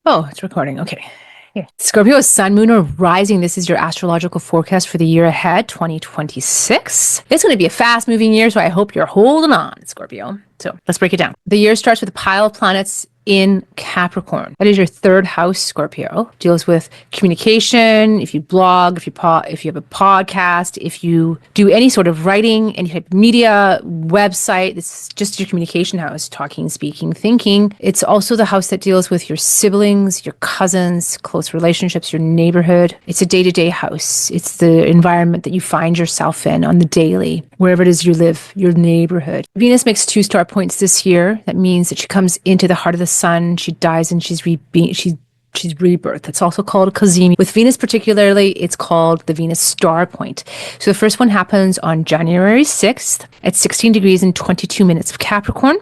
Oh, it's recording. Okay. Yeah. Scorpio Sun, Moon, or Rising. This is your astrological forecast for the year ahead, 2026. It's going to be a fast moving year, so I hope you're holding on, Scorpio. So let's break it down. The year starts with a pile of planets in Capricorn. That is your third house, Scorpio. Deals with communication. If you blog, if you have a podcast, if you do any sort of writing, any type of media, website, it's just your communication house, talking, speaking, thinking. It's also the house that deals with your siblings, your cousins, close relationships, your neighborhood. It's a day-to-day house. It's the environment that you find yourself in on the daily, wherever it is you live, your neighborhood. Venus makes 2 star points this year. That means that she comes into the heart of the sun, she dies, and she's rebirth. It's also called a cazimi. With Venus particularly, it's called the Venus star point. So the first one happens on January 6th at 16 degrees and 22 minutes of Capricorn.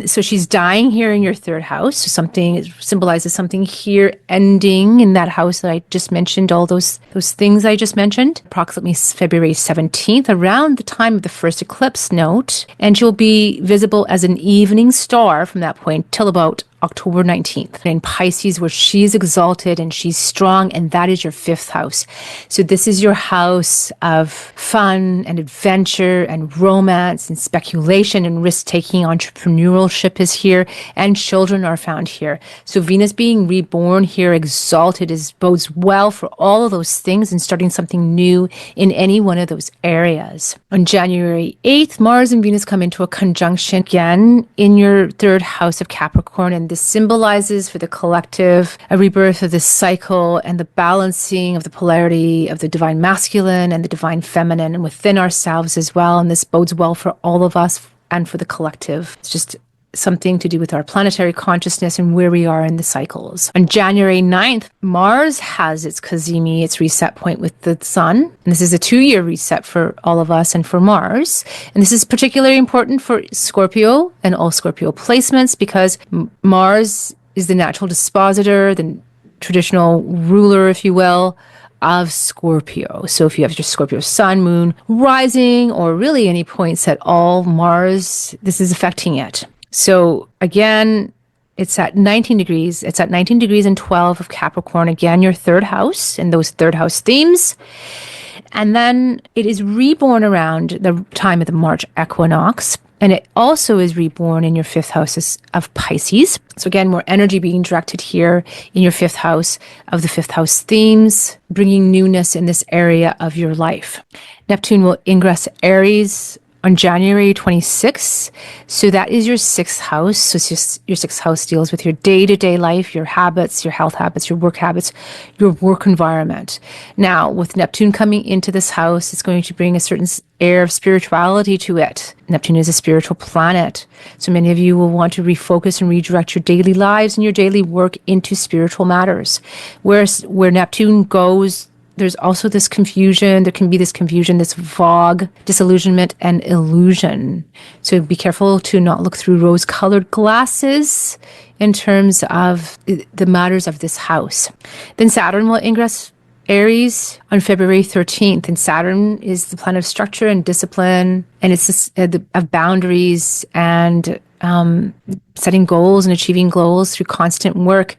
So she's dying here in your third house. So something symbolizes something here ending in that house that I just mentioned, all those things I just mentioned. Approximately February 17th, around the time of the first eclipse note. And she'll be visible as an evening star from that point till about October 19th in Pisces, where she's exalted and she's strong, and that is your 5th house. So this is your house of fun and adventure and romance and speculation and risk-taking. Entrepreneurship is here, and children are found here. So Venus being reborn here, exalted, bodes well for all of those things and starting something new in any one of those areas. On January 8th, Mars and Venus come into a conjunction again in your 3rd house of Capricorn, and this symbolizes for the collective a rebirth of this cycle and the balancing of the polarity of the divine masculine and the divine feminine and within ourselves as well. And this bodes well for all of us and for the collective. It's just something to do with our planetary consciousness and where we are in the cycles. On January 9th, Mars has its cazimi, its reset point with the sun. And this is a 2-year reset for all of us and for Mars. And this is particularly important for Scorpio and all Scorpio placements because Mars is the natural dispositor, the traditional ruler, if you will, of Scorpio. So if you have your Scorpio Sun, Moon, Rising, or really any points at all, Mars, this is affecting it. So again, it's at 19 degrees. It's at 19 degrees and 12 of Capricorn. Again, your 3rd house and those 3rd house themes. And then it is reborn around the time of the March equinox. And it also is reborn in your 5th house of Pisces. So again, more energy being directed here in your 5th house of the 5th house themes, bringing newness in this area of your life. Neptune will ingress Aries on January 26th. So that is your 6th house. So it's just your 6th house deals with your day-to-day life, your habits, your health habits, your work habits, your work environment. Now, with Neptune coming into this house, it's going to bring a certain air of spirituality to it. Neptune is a spiritual planet. So many of you will want to refocus and redirect your daily lives and your daily work into spiritual matters. Where Neptune goes, there's also this confusion. There can be this confusion, this fog, disillusionment, and illusion. So be careful to not look through rose-colored glasses in terms of the matters of this house. Then Saturn will ingress Aries on February 13th. And Saturn is the planet of structure and discipline, and it's of boundaries and setting goals and achieving goals through constant work.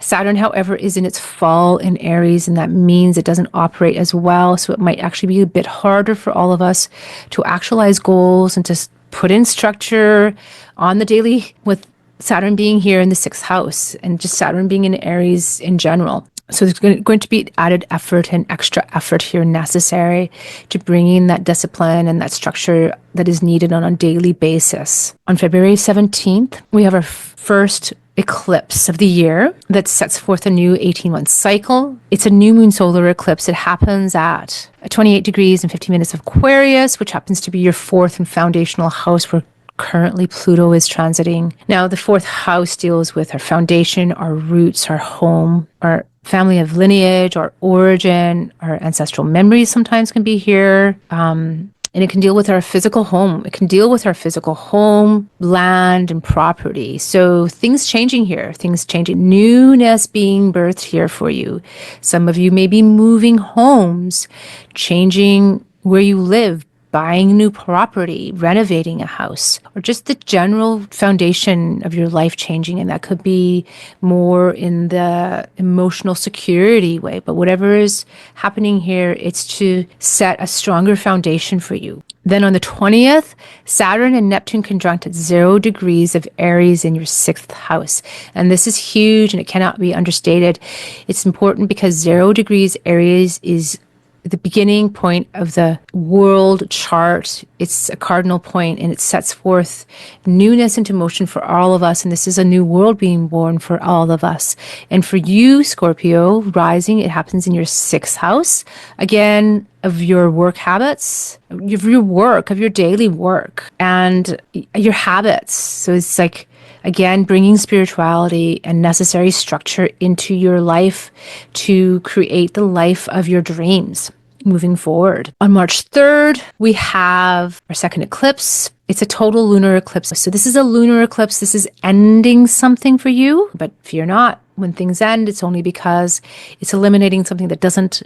Saturn, however, is in its fall in Aries, and that means it doesn't operate as well. So it might actually be a bit harder for all of us to actualize goals and to put in structure on the daily with Saturn being here in the 6th house and just Saturn being in Aries in general. So there's going to be added effort and extra effort here necessary to bring in that discipline and that structure that is needed on a daily basis. On February 17th, we have our first eclipse of the year that sets forth a new 18-month cycle. It's a new moon solar eclipse. It happens at 28 degrees and 50 minutes of Aquarius, which happens to be your 4th and foundational house where currently Pluto is transiting. Now, the 4th house deals with our foundation, our roots, our home, our family of lineage, our origin, our ancestral memories sometimes can be here. And it can deal with our physical home. It can deal with our physical home, land, and property. So things changing here, things changing, newness being birthed here for you. Some of you may be moving homes, changing where you live, buying new property, renovating a house, or just the general foundation of your life changing. And that could be more in the emotional security way. But whatever is happening here, it's to set a stronger foundation for you. Then on the 20th, Saturn and Neptune conjunct at 0 degrees of Aries in your 6th house. And this is huge and it cannot be understated. It's important because 0 degrees Aries is the beginning point of the world chart. It's a cardinal point and it sets forth newness into motion for all of us. And this is a new world being born for all of us. And for you, Scorpio, rising, it happens in your 6th house. Again, of your work habits, of your work, of your daily work and your habits. So it's like, again, bringing spirituality and necessary structure into your life to create the life of your dreams moving forward. On March 3rd, we have our second eclipse. It's a total lunar eclipse. So this is a lunar eclipse. This is ending something for you, but fear not. When things end, it's only because it's eliminating something that doesn't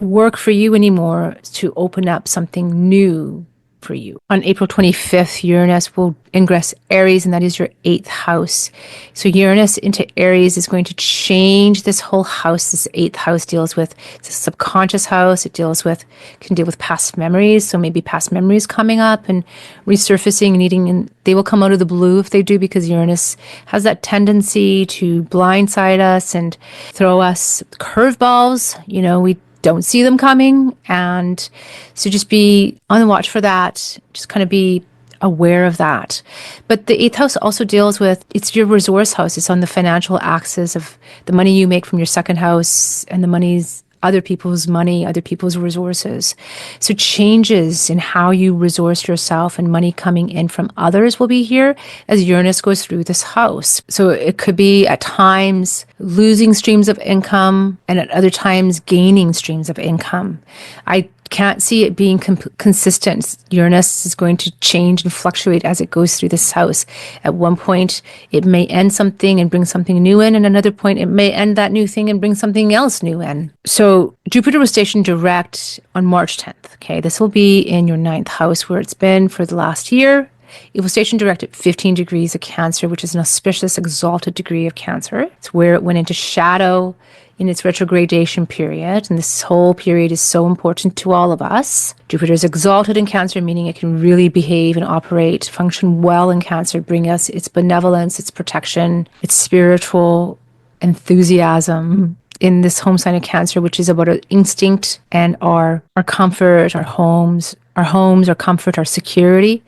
work for you anymore to open up something new for you. On April 25th, Uranus will ingress Aries, and that is your 8th house. So Uranus into Aries is going to change this whole house. This 8th house deals with, it's a subconscious house. It can deal with past memories. So maybe past memories coming up and resurfacing, and they will come out of the blue if they do, because Uranus has that tendency to blindside us and throw us curveballs. We don't see them coming. And so just be on the watch for that. Just kind of be aware of that. But the 8th house also deals with, it's your resource house. It's on the financial axis of the money you make from your second house and the money's other people's money, other people's resources. So changes in how you resource yourself and money coming in from others will be here as Uranus goes through this house. So it could be at times losing streams of income and at other times gaining streams of income. I can't see it being consistent. Uranus is going to change and fluctuate as it goes through this house. At one point, it may end something and bring something new in, and another point, it may end that new thing and bring something else new in. So Jupiter was stationed direct on March 10th. Okay, this will be in your 9th house where it's been for the last year. It was stationed direct at 15 degrees of Cancer, which is an auspicious, exalted degree of Cancer. It's where it went into shadow in its retrogradation period. And this whole period is so important to all of us. Jupiter is exalted in Cancer, meaning it can really behave and operate, function well in Cancer, bring us its benevolence, its protection, its spiritual enthusiasm in this home sign of Cancer, which is about our instinct and our comfort, our homes, our comfort, our security.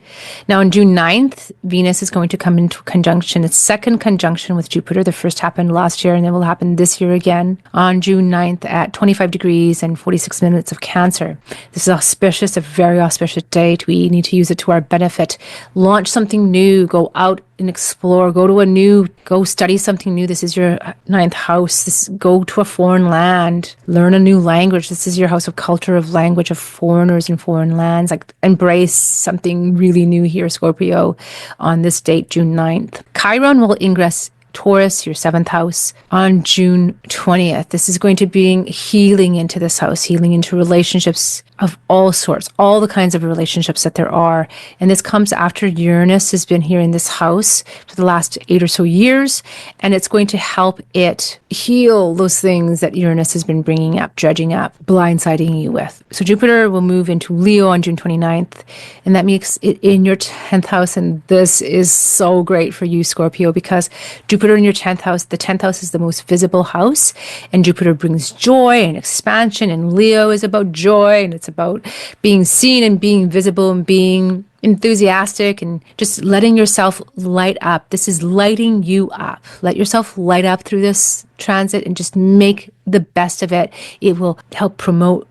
Now on June 9th, Venus is going to come into conjunction, its second conjunction with Jupiter. The first happened last year and it will happen this year again on June 9th at 25 degrees and 46 minutes of Cancer. This is auspicious, a very auspicious date. We need to use it to our benefit. Launch something new, go out and explore, go study something new. This is your 9th house. Go to a foreign land, learn a new language. This is your house of culture, of language, of foreigners and foreign lands. Like embrace something really new here, Scorpio, on this date, June 9th. Chiron will ingress Taurus, your 7th house, on June 20th. This is going to bring healing into this house, healing into relationships of all sorts, all the kinds of relationships that there are. And this comes after Uranus has been here in this house for the last 8 or so years. And it's going to help it heal those things that Uranus has been bringing up, dredging up, blindsiding you with. So Jupiter will move into Leo on June 29th. And that makes it in your 10th house. And this is so great for you, Scorpio, because Jupiter in your 10th house, the 10th house is the most visible house. And Jupiter brings joy and expansion. And Leo is about joy. And it's about being seen and being visible and being enthusiastic and just letting yourself light up. This is lighting you up. Let yourself light up through this transit and just make the best of it. It will help promote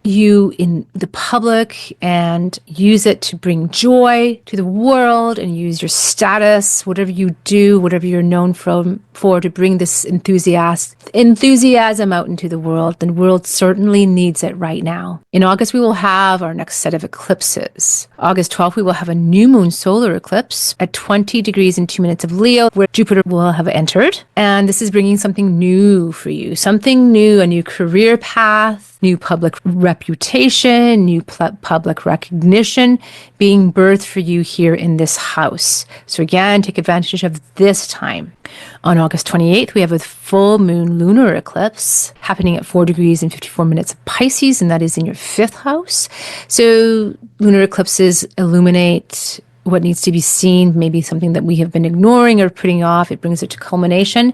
you in the public and use it to bring joy to the world and use your status, whatever you do, whatever you're known for to bring this enthusiasm out into the world. The world certainly needs it right now. In August, we will have our next set of eclipses. August 12th, we will have a new moon solar eclipse at 20 degrees and 2 minutes of Leo, where Jupiter will have entered. And this is bringing something new for you, something new, a new career path, new public reputation, new public recognition being birthed for you here in this house. So again, take advantage of this time. On August 28th, we have a full moon lunar eclipse happening at 4 degrees and 54 minutes of Pisces, and that is in your 5th house. So lunar eclipses illuminate what needs to be seen, maybe something that we have been ignoring or putting off. It brings it to culmination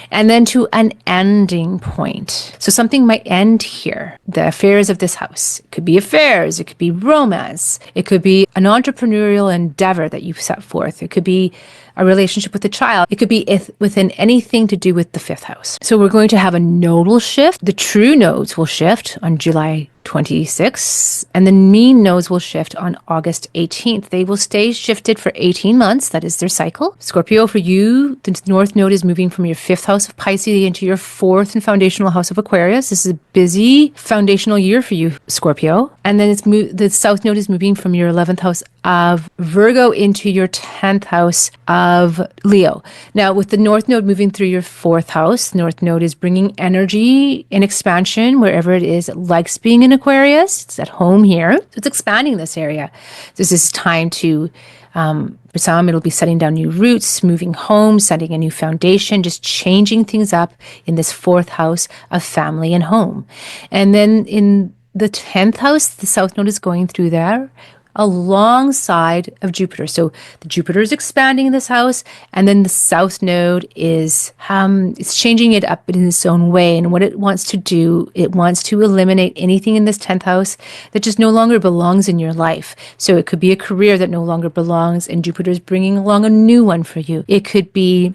and then to an ending point. So something might end here. The affairs of this house. It could be affairs. It could be romance. It could be an entrepreneurial endeavor that you've set forth. It could be a relationship with a child. It could be within anything to do with the 5th house. So we're going to have a nodal shift. The true nodes will shift on July 26th, and the mean nodes will shift on August 18th. They will stay shifted for 18 months. That is their cycle. Scorpio, for you, the North Node is moving from your 5th house of Pisces into your 4th and foundational house of Aquarius. This is a busy foundational year for you, Scorpio. And then the South Node is moving from your 11th house of Virgo into your 10th house of Leo. Now, with the North Node moving through your 4th house, North Node is bringing energy and expansion wherever it is. It likes being in Aquarius. It's at home here. So it's expanding this area. This is time to, for some, it'll be setting down new roots, moving home, setting a new foundation, just changing things up in this 4th house of family and home. And then in the 10th house, the South Node is going through there alongside of Jupiter. So the Jupiter is expanding in this house, and then the South Node is it's changing it up in its own way. And what it wants to do, it wants to eliminate anything in this 10th house that just no longer belongs in your life. So it could be a career that no longer belongs, and Jupiter is bringing along a new one for you. It could be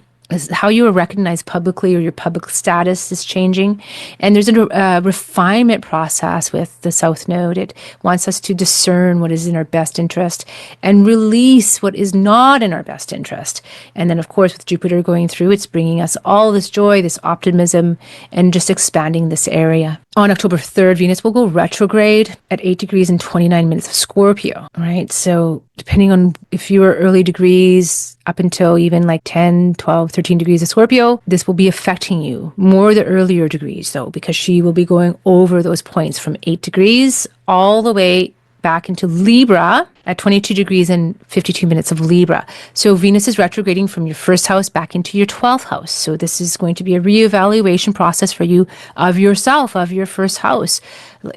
how you are recognized publicly, or your public status is changing. And there's a refinement process with the South Node. It wants us to discern what is in our best interest and release what is not in our best interest. And then, of course, with Jupiter going through, it's bringing us all this joy, this optimism, and just expanding this area. On October 3rd, Venus will go retrograde at 8 degrees and 29 minutes of Scorpio, right? So depending on if you are early degrees up until even like 10, 12, 13 degrees of Scorpio, this will be affecting you. More the earlier degrees though, because she will be going over those points from 8 degrees all the way back into Libra at 22 degrees and 52 minutes of Libra. So Venus is retrograding from your 1st house back into your 12th house. So this is going to be a reevaluation process for you of yourself, of your 1st house,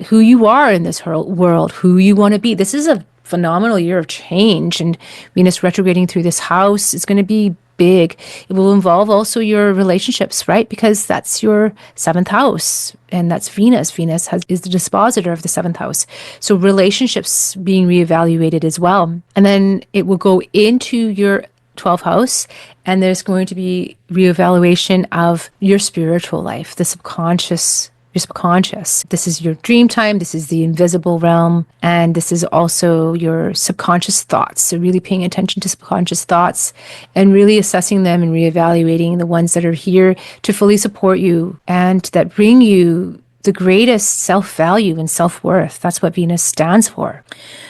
who you are in this world, who you want to be. This is a phenomenal year of change, and Venus retrograding through this house is going to be big. It will involve also your relationships, right? Because that's your 7th house, and that's Venus. Venus is the dispositor of the 7th house. So relationships being reevaluated as well. And then it will go into your 12th house, and there's going to be reevaluation of your spiritual life, the subconscious. Your subconscious. This is your dream time. This is the invisible realm. And this is also your subconscious thoughts. So really paying attention to subconscious thoughts and really assessing them and reevaluating the ones that are here to fully support you and that bring you the greatest self-value and self-worth. That's what Venus stands for.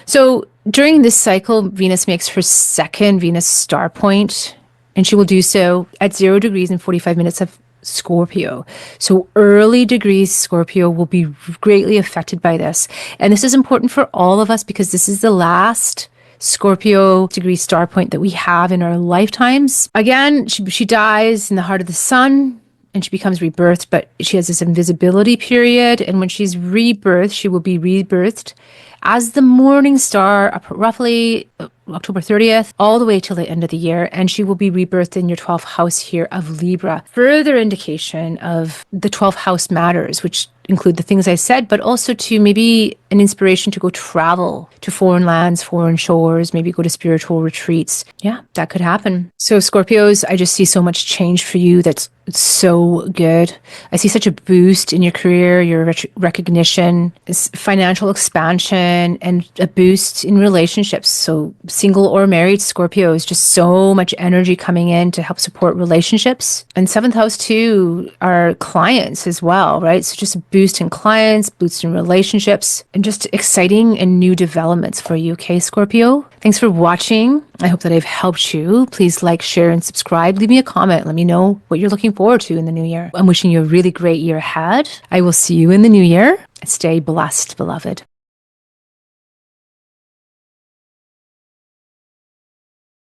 So during this cycle, Venus makes her 2nd Venus star point, and she will do so at 0 degrees and 45 minutes of Scorpio. So early degrees Scorpio will be greatly affected by this. And this is important for all of us because this is the last Scorpio degree star point that we have in our lifetimes. Again, she dies in the heart of the sun and she becomes rebirthed, but she has this invisibility period. And when she's rebirthed, she will be rebirthed as the morning star, roughly October 30th, all the way till the end of the year. And she will be rebirthed in your 12th house here of Libra. Further indication of the 12th house matters, which include the things I said, but also to maybe an inspiration to go travel to foreign lands, foreign shores, maybe go to spiritual retreats. Yeah, that could happen. So Scorpios, I just see so much change for you that's so good. I see such a boost in your career, your recognition, financial expansion, and a boost in relationships. So single or married Scorpios, just so much energy coming in to help support relationships. And 7th house too are clients as well, right? So just a boost in clients, boost in relationships, and just exciting and new developments for you, okay, Scorpio? Thanks for watching. I hope that I've helped you. Please like, share, and subscribe. Leave me a comment. Let me know what you're looking forward to in the new year. I'm wishing you a really great year ahead. I will see you in the new year. Stay blessed, beloved.